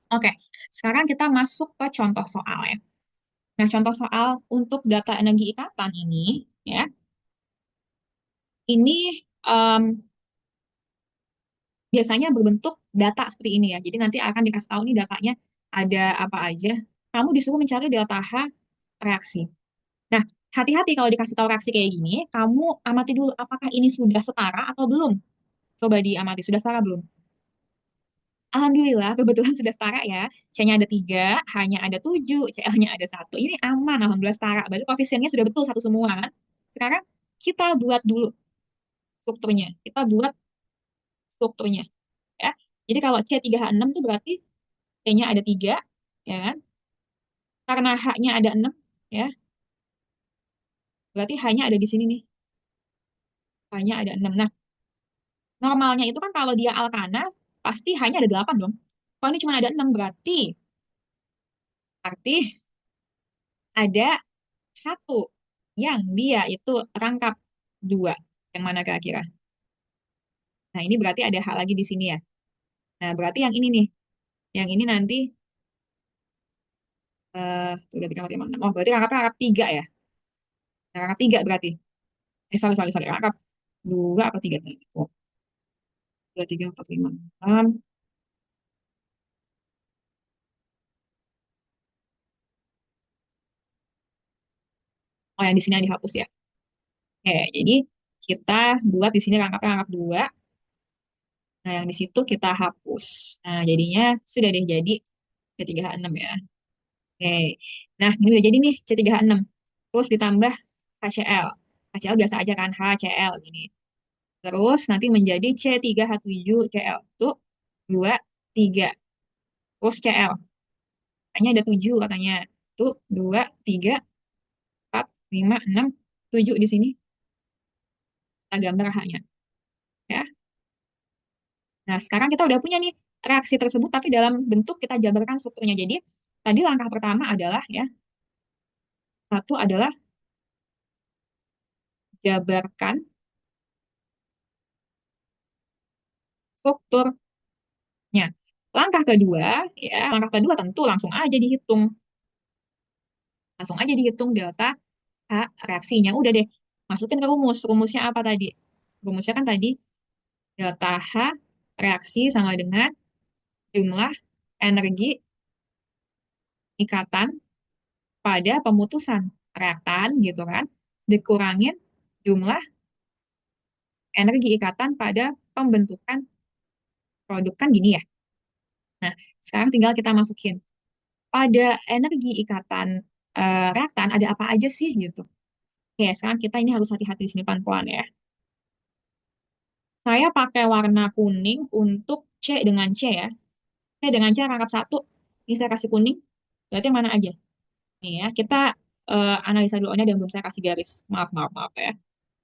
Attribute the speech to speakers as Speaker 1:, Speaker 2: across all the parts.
Speaker 1: Oke, sekarang kita masuk ke contoh soal ya. Nah, contoh soal untuk data energi ikatan ini, ya, ini em, biasanya berbentuk data seperti ini ya. Jadi nanti akan dikasih tahu nih datanya ada apa aja. Kamu disuruh mencari delta H reaksi. Nah, hati-hati kalau dikasih tahu reaksi kayak gini, kamu amati dulu apakah ini sudah setara atau belum. Coba diamati, sudah setara belum? Alhamdulillah, kebetulan sudah setara ya. C-nya ada 3, H-nya ada 7, Cl-nya ada 1. Ini aman, Alhamdulillah setara. Berarti koefisiennya sudah betul satu semua. Sekarang kita buat dulu strukturnya. Kita buat strukturnya. Ya. Jadi kalau C3H6 itu berarti C-nya ada 3, ya kan? Karena H-nya ada 6, ya. Berarti H-nya ada di sini nih. H-nya ada 6. Nah, normalnya itu kan kalau dia alkana, pasti H-nya ada 8 dong. Kalau ini cuma ada 6, berarti ada satu yang dia itu rangkap dua. Yang mana kira-kira? Nah, ini berarti ada hak lagi di sini ya. Nah, berarti yang ini nih. Yang ini nanti, udah tiga, empat, lima, enam. Oh, berarti rangkap 3 ya. Nah, rangkap 3 berarti. Sorry. Rangkap 2 apa 3? Oh, 2, 3, 4, 5, 6. Oh, yang di sini yang dihapus ya. Oke, jadi kita buat di sini rangkap 2. Nah, yang di situ kita hapus. Nah, jadinya sudah deh jadi C3H6 ya. Oke. Nah, ini udah jadi nih C3H6. Terus ditambah HCl. HCl biasa aja kan, HCl gini. Terus nanti menjadi C3H7Cl. Tuh, 2, 3. Terus Cl. Katanya ada 7 katanya. Tuh, 2, 3, 4, 5, 6, 7 di sini. Kita gambar H-nya. Ya. Nah, sekarang kita udah punya nih reaksi tersebut, tapi dalam bentuk kita jabarkan strukturnya. Jadi, tadi langkah pertama adalah, ya, satu adalah jabarkan strukturnya. Langkah kedua tentu langsung aja dihitung. Langsung aja dihitung delta H reaksinya. Udah deh, masukin ke rumus. Rumusnya apa tadi? Rumusnya kan tadi delta H reaksi sama dengan jumlah energi ikatan pada pemutusan reaktan gitu kan, dikurangin jumlah energi ikatan pada pembentukan produk kan gini ya. Nah, sekarang tinggal kita masukin. Pada energi ikatan reaktan ada apa aja sih gitu. Oke, sekarang kita ini harus hati-hati di sini pelan-pelan ya. Saya pakai warna kuning untuk C dengan C ya. C dengan C rangkap satu. Ini saya kasih kuning. Berarti yang mana aja? Nih ya, kita analisa dulu. Oh, ini ada yang belum saya kasih garis. Maaf ya.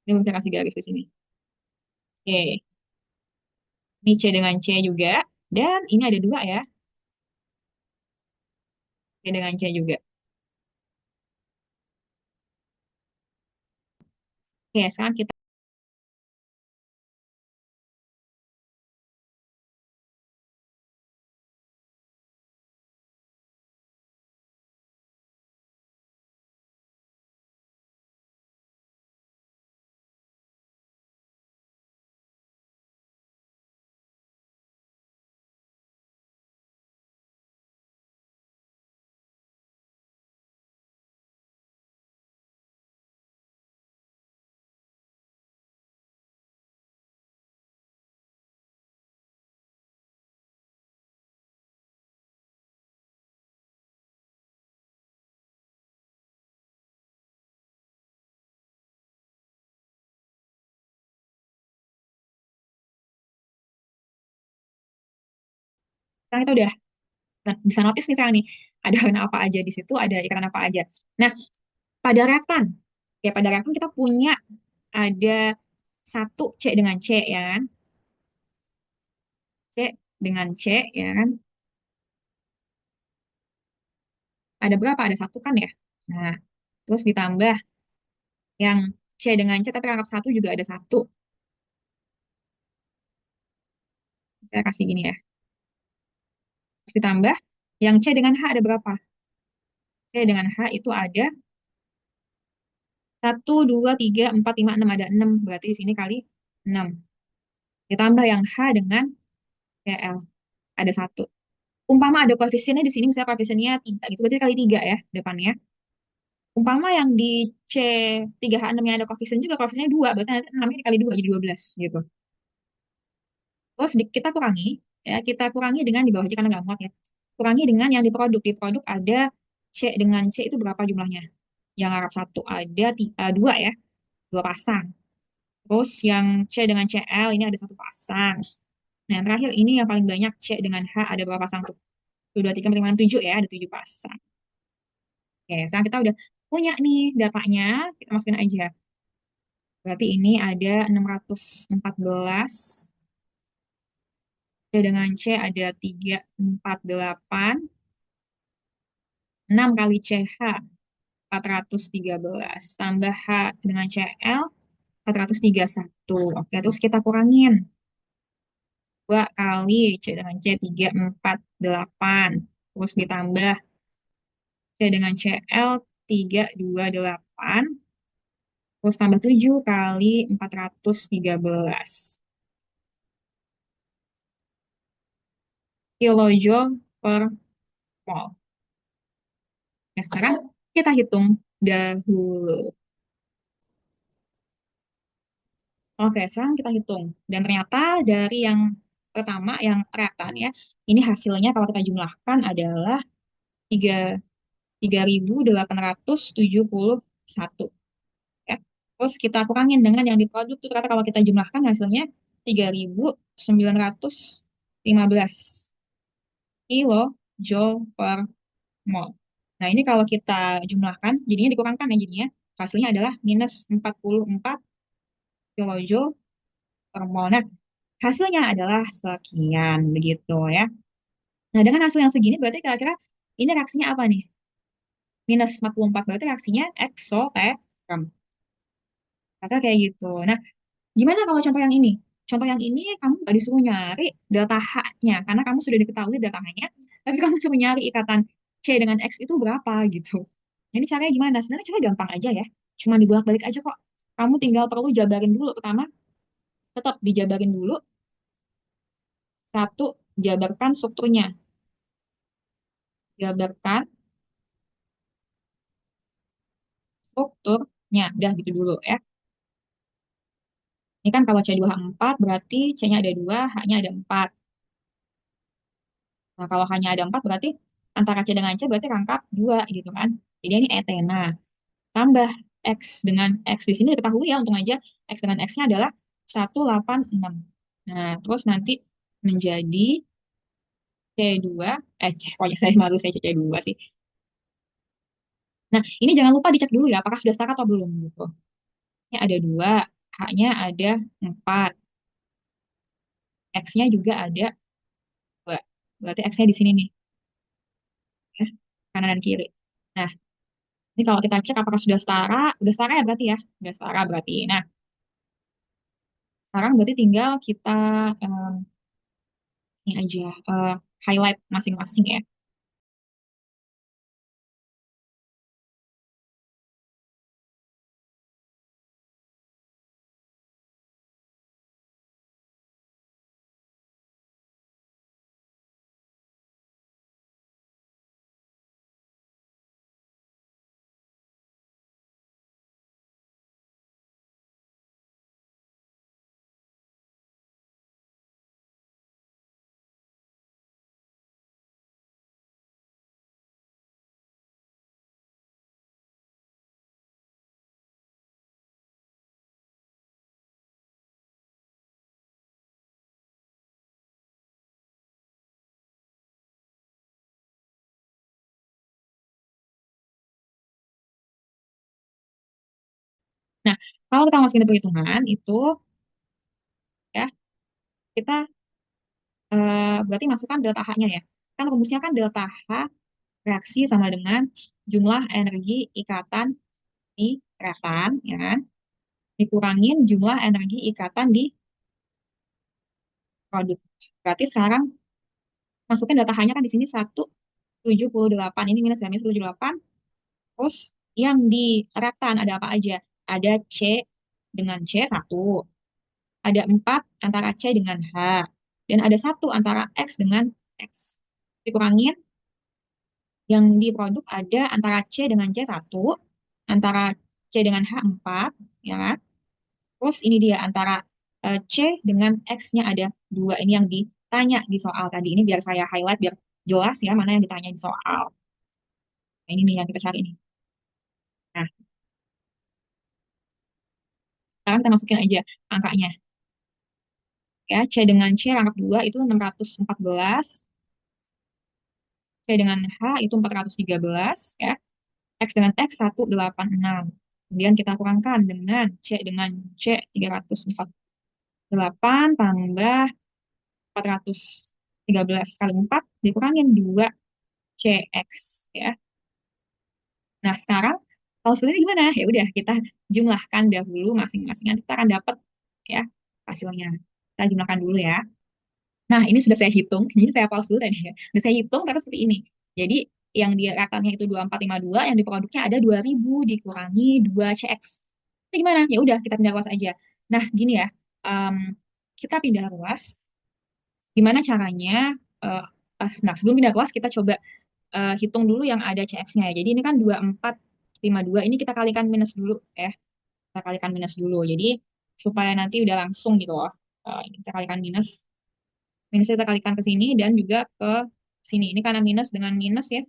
Speaker 1: Ini belum saya kasih garis di sini. Oke, ini C dengan C juga. Dan ini ada 2 ya. C dengan C juga. Oke, sekarang kita sekarang kita udah bisa notice nih sekarang nih. Ada warna apa aja di situ, ada ikatan apa aja. Nah, pada reaktan. Ya, pada reaktan kita punya ada satu C dengan C ya kan. C dengan C ya kan. Ada berapa? Ada satu kan ya. Nah, terus ditambah yang C dengan C tapi rangkap satu juga ada satu. Saya kasih gini ya. Terus ditambah Yang C dengan H ada berapa? C dengan H itu ada satu, 2, 3, 4, 5, 6. Ada 6. Berarti di sini kali 6. Ditambah yang H dengan CL. Ada satu. Umpama ada koefisiennya di sini, misalnya koefisiennya 3 gitu. Berarti kali 3 ya depannya. Umpama yang di C 3H6 yang ada koefisien juga, koefisiennya 2. Berarti nanti 6 dikali 2 jadi 12 gitu. Terus kita kurangi, ya kita kurangi dengan di bawah aja karena nggak muat ya. Kurangi dengan yang di produk. Di produk ada C dengan C itu berapa jumlahnya? Yang Arab satu ada dua ya, dua pasang. Terus yang C dengan CL ini ada satu pasang. Nah yang terakhir ini yang paling banyak C dengan H ada berapa pasang tuh? 2, 3, 4, 5, 6, 7 ya, ada 7 pasang. Oke, sekarang kita udah punya nih datanya, kita masukin aja. Berarti ini ada 614. C dengan C ada 348. 6 kali CH 413 tambah H dengan CL 431. Oke, terus kita kurangin 2 kali C dengan C 348. Terus ditambah C dengan CL 328. Terus tambah 7 kali 413 kilojoule per mol. Nah, sekarang kita hitung dahulu. Oke, sekarang kita hitung. Dan ternyata dari yang pertama, yang reaktan ya, ini hasilnya kalau kita jumlahkan adalah 3, 3.871. Ya. Terus kita kurangin dengan yang di produk, itu ternyata kalau kita jumlahkan hasilnya 3.915 kilo joule per mol. Nah, ini kalau kita jumlahkan, jadinya dikurangkan ya jadinya. Hasilnya adalah minus 44 kilojoule per mol. Nah, hasilnya adalah sekian, begitu ya. Nah, dengan hasil yang segini berarti kira-kira ini reaksinya apa nih? Minus 44 berarti reaksinya eksoterm. Kata kayak gitu. Nah, gimana kalau contoh yang ini? Contoh yang ini kamu nggak disuruh nyari delta H-nya, karena kamu sudah diketahui delta H-nya, tapi kamu suruh nyari ikatan C dengan X itu berapa gitu. Nah, ini caranya gimana? Sebenarnya caranya gampang aja ya. Cuma dibolak-balik aja kok. Kamu tinggal perlu jabarin dulu. Pertama, tetap dijabarin dulu. Satu, jabarkan strukturnya. Jabarkan strukturnya. Udah gitu dulu ya. Ini kan kalau C2H4 berarti C-nya ada 2, H-nya ada 4. Nah, kalau hanya ada 4 berarti antara C dengan C berarti rangkap 2 gitu kan. Jadi ini etena. Tambah X dengan X di sini diketahui ya, untung aja X dengan X-nya adalah 186. Nah, terus nanti menjadi C2, kok ya saya malu saya C2 sih. Nah, ini jangan lupa dicek dulu ya, apakah sudah setara atau belum gitu. Ini ada 2, H-nya ada 4, X-nya juga ada 2. Berarti X-nya di sini nih, ya, kanan dan kiri. Nah, ini kalau kita cek apakah sudah setara ya berarti ya, sudah setara berarti. Nah, sekarang berarti tinggal kita ini aja highlight masing-masing ya. Nah, kalau kita masukin ke perhitungan itu ya kita berarti masukkan delta H-nya ya. Kan rumusnya kan delta H reaksi sama dengan jumlah energi ikatan di reaktan, ya kan? Dikurangin jumlah energi ikatan di produk. Berarti sekarang masukin delta H-nya kan di sini 1 78. Ini minus ya, minus 78. Terus yang di rektan ada apa aja? Ada C dengan C satu, ada 4 antara C dengan H, dan ada satu antara X dengan X. Dikurangin, yang di produk ada antara C dengan C satu, antara C dengan H 4, ya kan? Terus ini dia antara C dengan X-nya ada 2. Ini yang ditanya di soal tadi. Ini biar saya highlight biar jelas ya mana yang ditanya di soal. Nah, ini nih yang kita cari nih. Nah, sekarang kita masukin aja angkanya. Ya, C dengan C rangkap 2 itu 614, C dengan H itu 413, ya. X dengan X 186. Kemudian kita kurangkan dengan C 348 tambah 413 kali 4 dikurangin 2 CX, ya. Nah, sekarang kalau sebenarnya gimana? Ya udah kita jumlahkan dahulu masing-masing. Nanti kita akan dapat ya hasilnya. Kita jumlahkan dulu ya. Nah, ini sudah saya hitung. Jadi saya pause dulu tadi ya. Sudah saya hitung terus seperti ini. Jadi yang di rekannya itu 2452, yang di produknya ada 2000 dikurangi 2 CX. Itu gimana? Ya udah kita pindah ruas aja. Nah, gini ya. em, kita pindah ruas. Gimana caranya? eh nah, sebelum pindah ruas kita coba hitung dulu yang ada CX-nya ya. Jadi ini kan 2452, ini kita kalikan minus dulu ya. Kita kalikan minus dulu. Jadi supaya nanti udah langsung gitu loh. Ini kita kalikan minus. Minus kita kalikan ke sini dan juga ke sini. Ini karena minus dengan minus ya.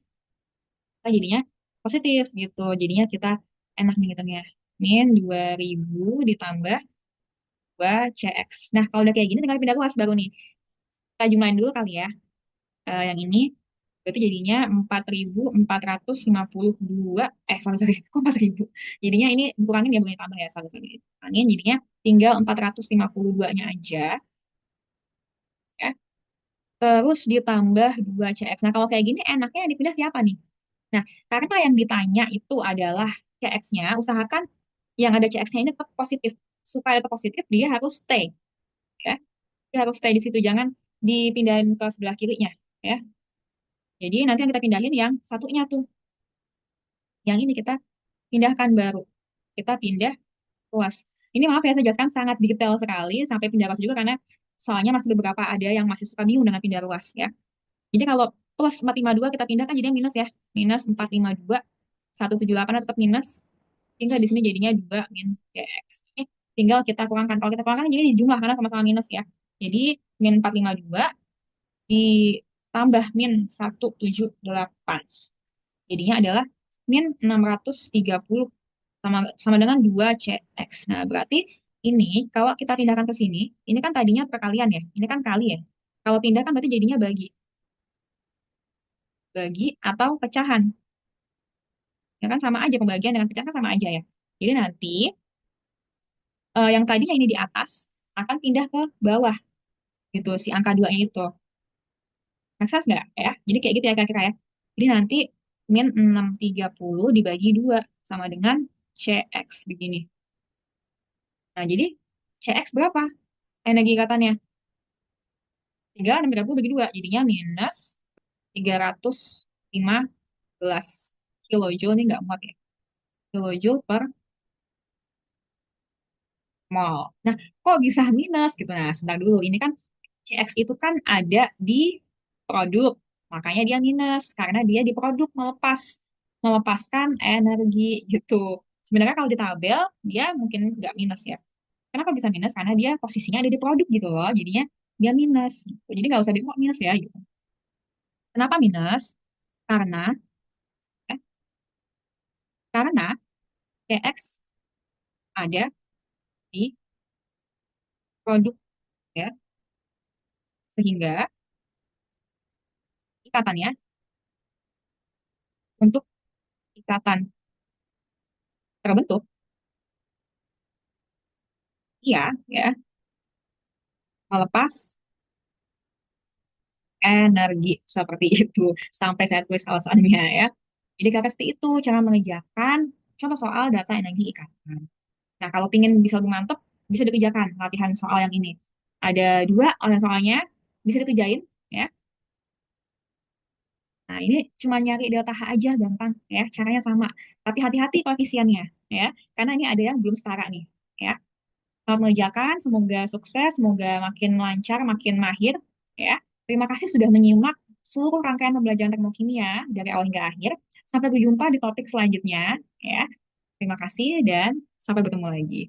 Speaker 1: Kita jadinya positif gitu. Jadinya kita enak nih hitungnya. Min 2000 ditambah 2 CX. Nah, kalau udah kayak gini tinggal pindah ruas baru nih. Kita jumlahin dulu kali ya. Yang ini berarti jadinya 4.452. Sorry, kok 4.000? Jadinya ini kurangin ya, bukan tambah ya, sorry. Kurangin, jadinya tinggal 452-nya aja, ya. Terus ditambah 2 CX. Nah, kalau kayak gini enaknya yang dipindah siapa nih? Nah, karena yang ditanya itu adalah CX-nya, usahakan yang ada CX-nya ini tetap positif. Supaya tetap positif, dia harus stay, ya. Dia harus stay di situ, jangan dipindahin ke sebelah kirinya, ya. Jadi nanti yang kita pindahin yang satunya tuh. Yang ini kita pindahkan baru. Kita pindah ruas. Ini maaf ya, saya jelaskan sangat detail sekali sampai pindah ruas juga karena soalnya masih beberapa ada yang masih suka bingung dengan pindah ruas ya. Jadi kalau plus 452 kita pindahkan jadinya minus ya. Minus 452, 178 tetap minus. Tinggal di sini jadinya 2 min dx. Ini tinggal kita kurangkan. Kalau kita kurangkan jadi jumlah karena sama-sama minus ya. Jadi min 452 ditambah min 178. Jadinya adalah min 630 sama sama dengan 2 CX. Nah, berarti ini kalau kita pindahkan ke sini, ini kan tadinya perkalian ya. Ini kan kali ya. Kalau pindah kan berarti jadinya bagi. Bagi atau pecahan. Ya kan sama aja, pembagian dengan pecahan kan sama aja ya. Jadi nanti yang tadinya ini di atas akan pindah ke bawah gitu si angka 2-nya itu. Make sense nggak ya? Jadi kayak gitu ya kira-kira ya. Jadi nanti min 630 dibagi 2 sama dengan CX begini. Nah, jadi CX berapa energi ikatannya? 3, 630 bagi 2. Jadinya minus 315 kilojoule. Ini nggak muat ya. Kilojoule per mol. Nah, kok bisa minus gitu? Nah, sebentar dulu. Ini kan CX itu kan ada di produk. Makanya dia minus. Karena dia di produk melepaskan energi gitu. Sebenarnya kalau di tabel, dia mungkin nggak minus ya. Kenapa bisa minus? Karena dia posisinya ada di produk gitu loh. Jadinya dia minus. Gitu. Jadi nggak usah di minus ya gitu. Kenapa minus? Karena eh, karena TX ada di produk ya, sehingga ikatannya untuk ikatan terbentuk, iya ya, melepas energi seperti itu. Sampai saya tulis alasannya ya. Jadi kakak seperti itu cara mengerjakan contoh soal data energi ikatan. Nah, kalau pingin bisa lebih mantep, bisa dikerjakan latihan soal yang ini. Ada 2 latihan soalnya, bisa dikerjain ya. Nah, ini cuma nyari delta H aja gampang ya, caranya sama. Tapi hati-hati koefisiennya ya, karena ini ada yang belum setara nih ya. Selamat mengerjakan, semoga sukses, semoga makin lancar, makin mahir ya. Terima kasih sudah menyimak seluruh rangkaian pembelajaran termokimia dari awal hingga akhir. Sampai berjumpa di topik selanjutnya ya. Terima kasih dan sampai bertemu lagi.